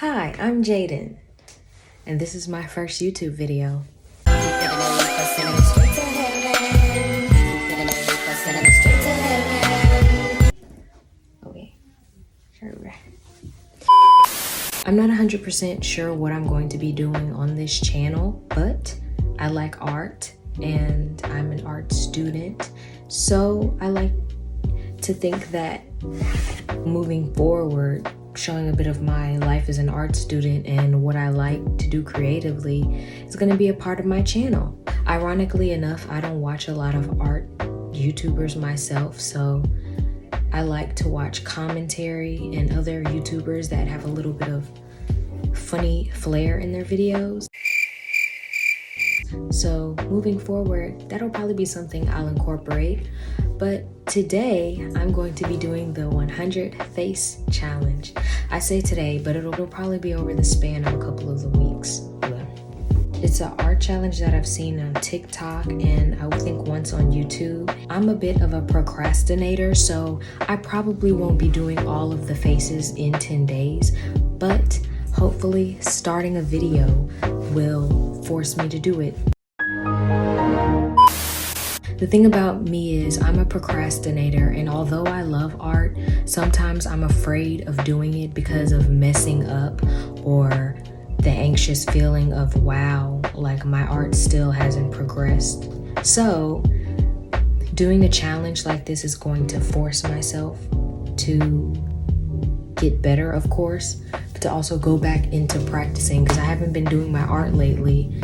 Hi, I'm Jaydinn, and this is my first YouTube video. Okay, sure. I'm not 100% sure what I'm going to be doing on this channel, but I like art and I'm an art student, so I like to think that moving forward, showing a bit of my life as an art student and what I like to do creatively is going to be a part of my channel. Ironically enough, I don't watch a lot of art YouTubers myself, so I like to watch commentary and other YouTubers that have a little bit of funny flair in their videos. So moving forward, that'll probably be something I'll incorporate. But today, I'm going to be doing the 100 face challenge. I say today, but it'll probably be over the span of a couple of the weeks. It's an art challenge that I've seen on TikTok and I think once on YouTube. I'm a bit of a procrastinator, so I probably won't be doing all of the faces in 10 days, but hopefully starting a video will force me to do it. The thing about me is I'm a procrastinator, and although I love art, sometimes I'm afraid of doing it because of messing up or the anxious feeling of, wow, like my art still hasn't progressed. So doing a challenge like this is going to force myself to get better, of course, but to also go back into practicing because I haven't been doing my art lately.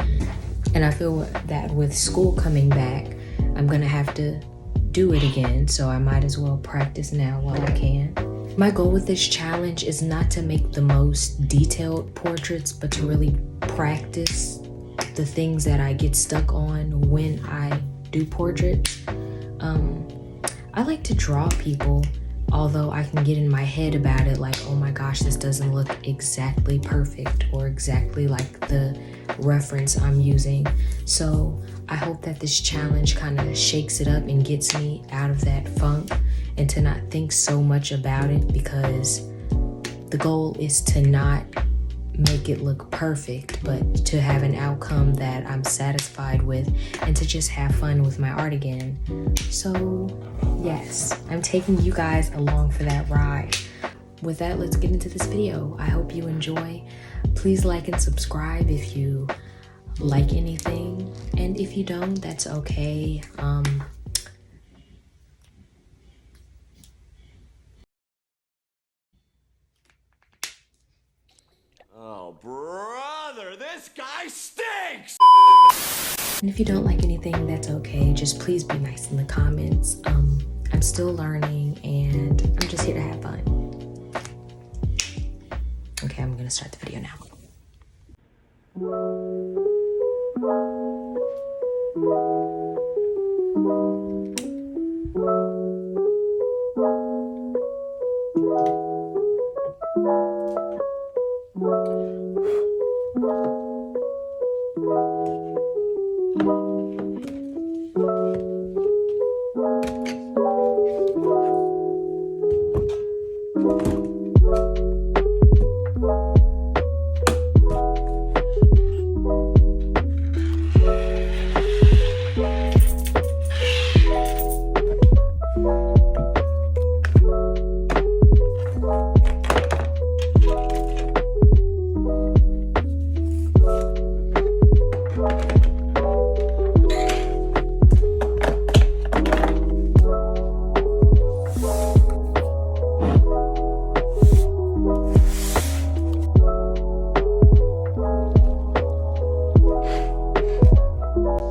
And I feel that with school coming back, I'm gonna have to do it again. So I might as well practice now while I can. My goal with this challenge is not to make the most detailed portraits, but to really practice the things that I get stuck on when I do portraits. I like to draw people, although I can get in my head about it like, oh my gosh, this doesn't look exactly perfect or exactly like the reference I'm using. So I hope that this challenge kind of shakes it up and gets me out of that funk and to not think so much about it, because the goal is to not make it look perfect, but to have an outcome that I'm satisfied with and to just have fun with my art again. So yes, I'm taking you guys along for that ride. With that, let's get into this video. I hope you enjoy. Please like and subscribe if you like anything, and if you don't, that's okay. Oh, brother, this guy stinks! And if you don't like anything, that's okay. Just please be nice in the comments. I'm still learning and I'm just here to have fun. Okay, I'm gonna start the video now.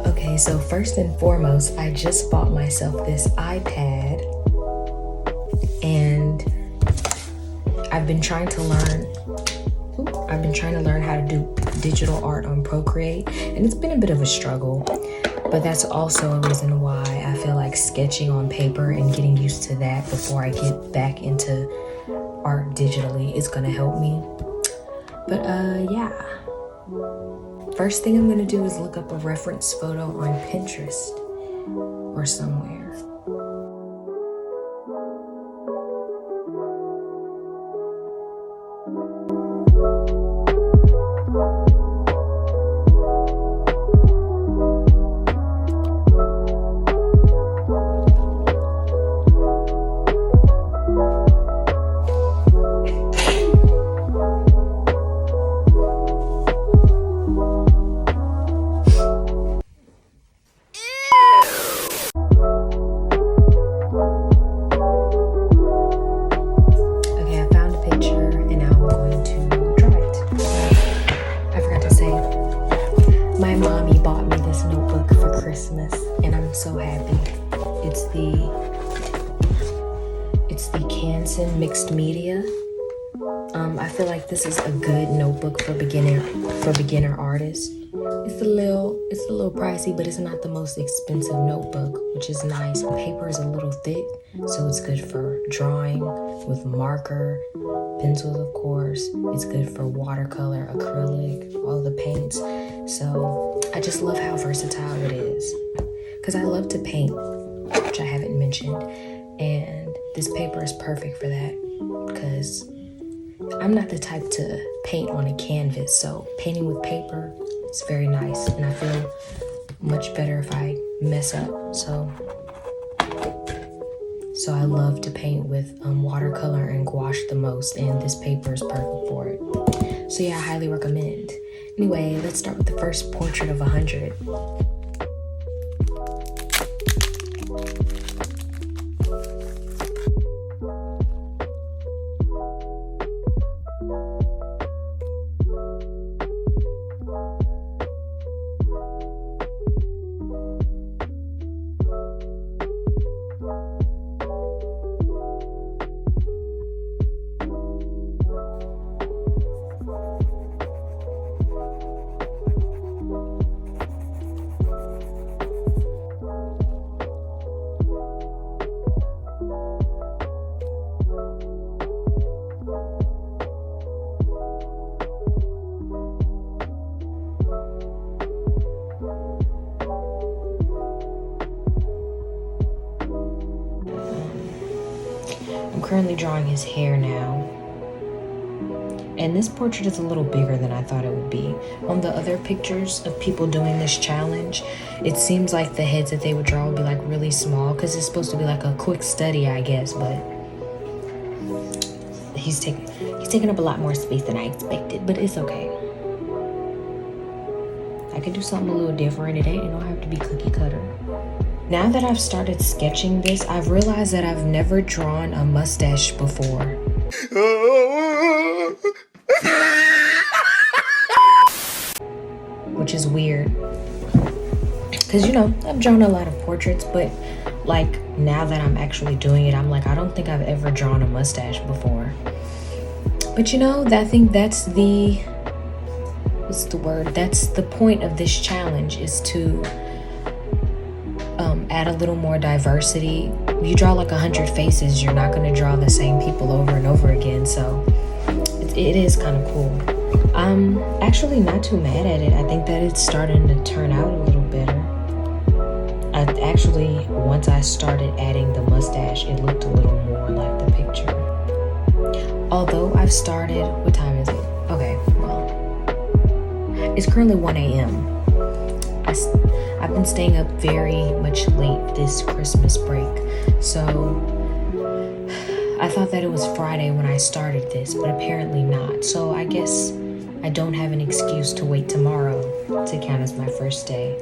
Okay, so first and foremost, I just bought myself this iPad and I've been trying to learn how to do digital art on Procreate, and it's been a bit of a struggle, but that's also a reason why I feel like sketching on paper and getting used to that before I get back into art digitally is gonna help me. But yeah. First thing I'm gonna do is look up a reference photo on Pinterest or somewhere. so happy. It's the Canson mixed media. I feel like this is a good notebook for beginner artists. It's a little pricey, but it's not the most expensive notebook, which is nice. The paper is a little thick, so it's good for drawing with marker, pencils, of course. It's good for watercolor, acrylic, all the paints. So I just love how versatile it is. Because I love to paint, which I haven't mentioned, and this paper is perfect for that because I'm not the type to paint on a canvas, so painting with paper is very nice, and I feel much better if I mess up. So I love to paint with watercolor and gouache the most, and this paper is perfect for it. So yeah, I highly recommend. Anyway, let's start with the first portrait of 100. I'm currently drawing his hair now. And this portrait is a little bigger than I thought it would be. On the other pictures of people doing this challenge, it seems like the heads that they would draw would be like really small because it's supposed to be like a quick study, I guess, but he's taking up a lot more space than I expected, but it's okay. I could do something a little different. It don't have to be cookie cutter. Now that I've started sketching this, I've realized that I've never drawn a mustache before. Which is weird. Because, I've drawn a lot of portraits, but like now that I'm actually doing it, I'm like, I don't think I've ever drawn a mustache before. But I think that's That's the point of this challenge, is to add a little more diversity. If you draw like 100 faces, you're not going to draw the same people over and over again, so it is kind of cool. I'm actually not too mad at it. I think that it's starting to turn out a little better. Once I started adding the mustache, it looked a little more like the picture. Although I've started, what time is it? Okay, well, it's currently 1 a.m. I've been staying up very much late this Christmas break, so I thought that it was Friday when I started this, but apparently not. So I guess I don't have an excuse to wait tomorrow to count as my first day.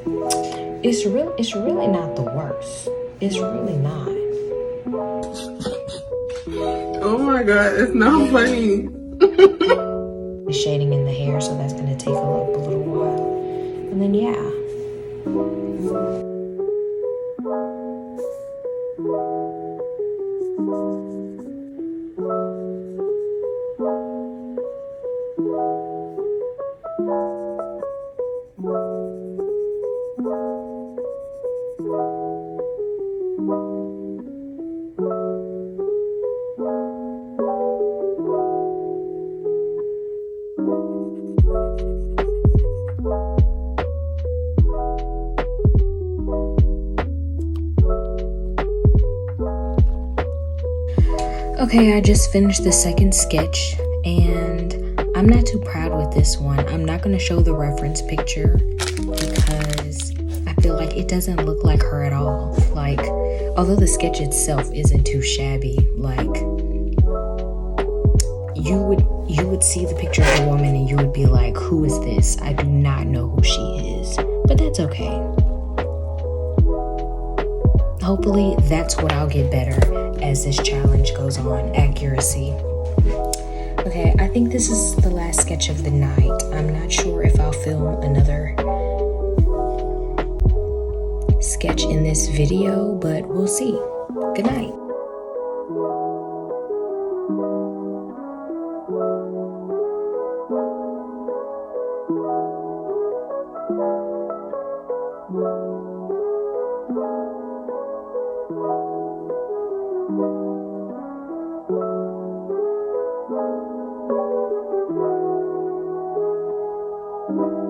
It's really not the worst. It's really not. Oh my god, it's not funny. The shading in the hair, so that's gonna take a little while. And then yeah. Okay, I just finished the second sketch, and I'm not too proud with this one. I'm not going to show the reference picture because I feel like it doesn't look like her at all. Like, although the sketch itself isn't too shabby, like, you would see the picture of the woman and you would be like, who is this? I do not know who she is. But that's okay. Hopefully that's what I'll get better as this challenge goes on, accuracy. Okay, I think this is the last sketch of the night. I'm not sure if I'll film another sketch in this video, but we'll see. Good night. Thank you.